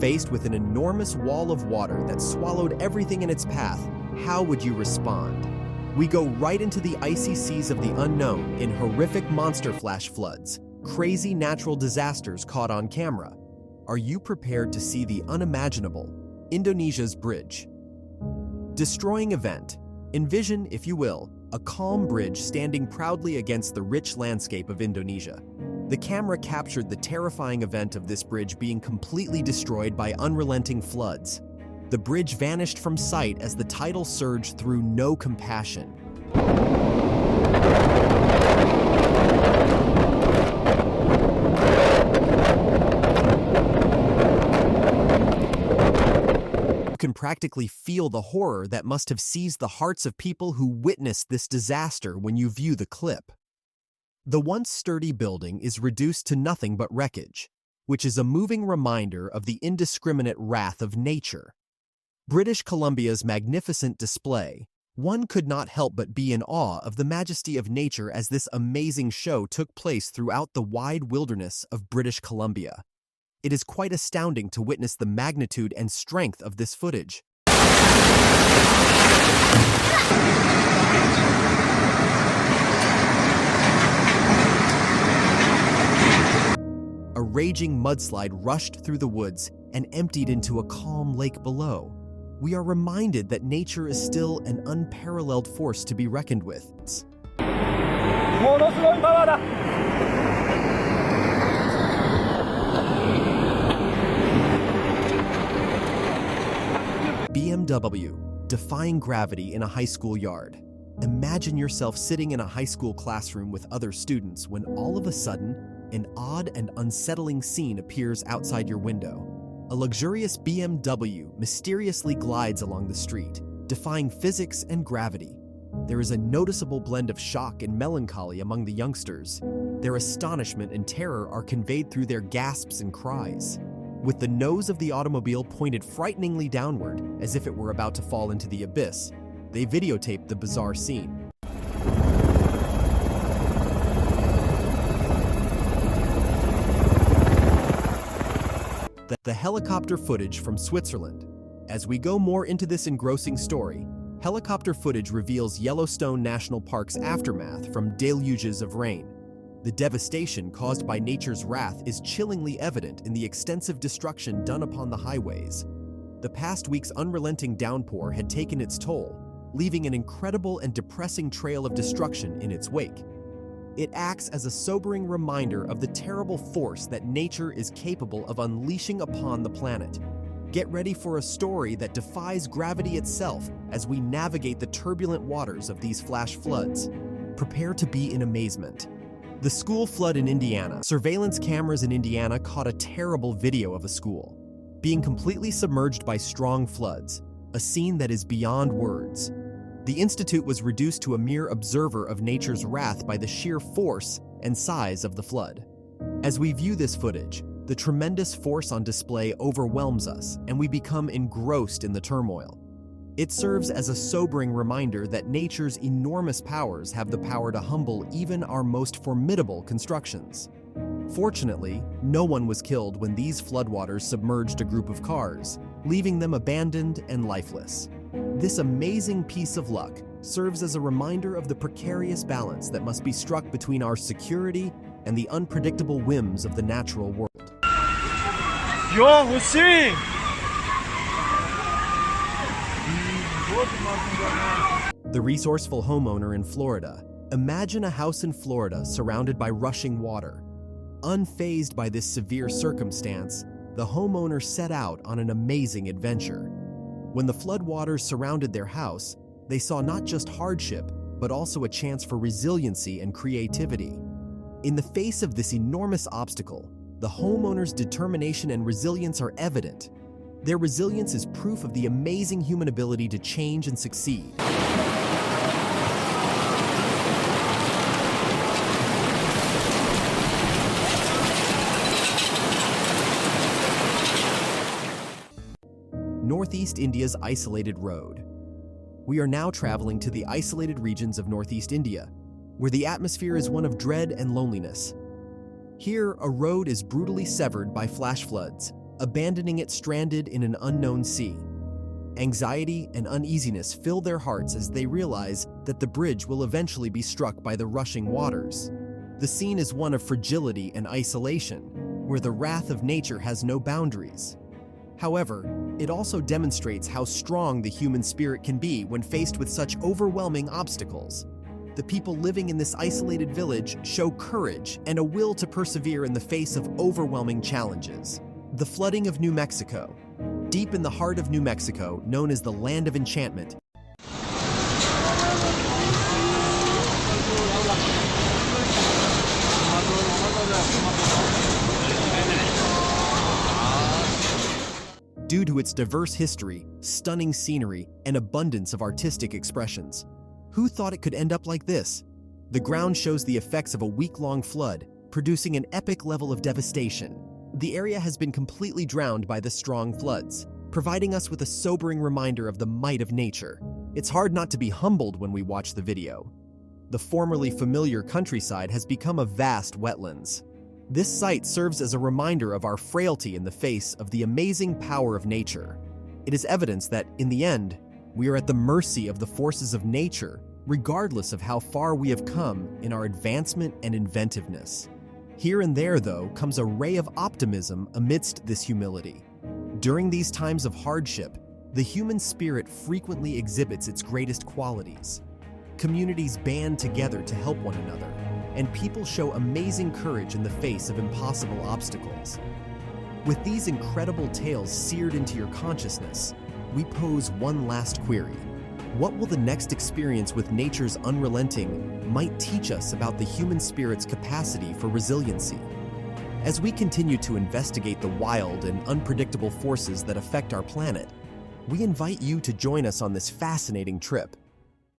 faced with an enormous wall of water that swallowed everything in its path, how would you respond? We go right into the icy seas of the unknown in horrific monster flash floods, crazy natural disasters caught on camera. Are you prepared to see the unimaginable? Indonesia's bridge. Destroying event. Envision, if you will, a calm bridge standing proudly against the rich landscape of Indonesia. The camera captured the terrifying event of this bridge being completely destroyed by unrelenting floods. The bridge vanished from sight as the tidal surged through no compassion. You can practically feel the horror that must have seized the hearts of people who witnessed this disaster when you view the clip. The once sturdy building is reduced to nothing but wreckage, which is a moving reminder of the indiscriminate wrath of nature. British Columbia's magnificent display, one could not help but be in awe of the majesty of nature as this amazing show took place throughout the wide wilderness of British Columbia. It is quite astounding to witness the magnitude and strength of this footage. A raging mudslide rushed through the woods and emptied into a calm lake below. We are reminded that nature is still an unparalleled force to be reckoned with. BMW, defying gravity in a high school yard. Imagine yourself sitting in a high school classroom with other students when all of a sudden, an odd and unsettling scene appears outside your window. A luxurious BMW mysteriously glides along the street, defying physics and gravity. There is a noticeable blend of shock and melancholy among the youngsters. Their astonishment and terror are conveyed through their gasps and cries. With the nose of the automobile pointed frighteningly downward, as if it were about to fall into the abyss, they videotaped the bizarre scene. The helicopter footage from Switzerland. As we go more into this engrossing story, helicopter footage reveals Yellowstone National Park's aftermath from deluges of rain. The devastation caused by nature's wrath is chillingly evident in the extensive destruction done upon the highways. The past week's unrelenting downpour had taken its toll, leaving an incredible and depressing trail of destruction in its wake. It acts as a sobering reminder of the terrible force that nature is capable of unleashing upon the planet. Get ready for a story that defies gravity itself as we navigate the turbulent waters of these flash floods. Prepare to be in amazement. The school flood in Indiana. Surveillance cameras in Indiana caught a terrible video of a school being completely submerged by strong floods, a scene that is beyond words. The institute was reduced to a mere observer of nature's wrath by the sheer force and size of the flood. As we view this footage, the tremendous force on display overwhelms us, and we become engrossed in the turmoil. It serves as a sobering reminder that nature's enormous powers have the power to humble even our most formidable constructions. Fortunately, no one was killed when these floodwaters submerged a group of cars, leaving them abandoned and lifeless. This amazing piece of luck serves as a reminder of the precarious balance that must be struck between our security and the unpredictable whims of the natural world. The resourceful homeowner in Florida. Imagine a house in Florida surrounded by rushing water. Unfazed by this severe circumstance, the homeowner set out on an amazing adventure. When the floodwaters surrounded their house, they saw not just hardship, but also a chance for resiliency and creativity. In the face of this enormous obstacle, the homeowner's determination and resilience are evident. Their resilience is proof of the amazing human ability to change and succeed. Northeast India's isolated road. We are now traveling to the isolated regions of Northeast India, where the atmosphere is one of dread and loneliness. Here, a road is brutally severed by flash floods, abandoning it stranded in an unknown sea. Anxiety and uneasiness fill their hearts as they realize that the bridge will eventually be struck by the rushing waters. The scene is one of fragility and isolation, where the wrath of nature has no boundaries. However, it also demonstrates how strong the human spirit can be when faced with such overwhelming obstacles. The people living in this isolated village show courage and a will to persevere in the face of overwhelming challenges. The flooding of New Mexico. Deep in the heart of New Mexico, known as the Land of Enchantment, due to its diverse history, stunning scenery, and abundance of artistic expressions. Who thought it could end up like this? The ground shows the effects of a week-long flood, producing an epic level of devastation. The area has been completely drowned by the strong floods, providing us with a sobering reminder of the might of nature. It's hard not to be humbled when we watch the video. The formerly familiar countryside has become a vast wetlands. This site serves as a reminder of our frailty in the face of the amazing power of nature. It is evidence that, in the end, we are at the mercy of the forces of nature, regardless of how far we have come in our advancement and inventiveness. Here and there, though, comes a ray of optimism amidst this humility. During these times of hardship, the human spirit frequently exhibits its greatest qualities. Communities band together to help one another, and people show amazing courage in the face of impossible obstacles. With these incredible tales seared into your consciousness, we pose one last query. What will the next experience with nature's unrelenting might teach us about the human spirit's capacity for resiliency? As we continue to investigate the wild and unpredictable forces that affect our planet, we invite you to join us on this fascinating trip.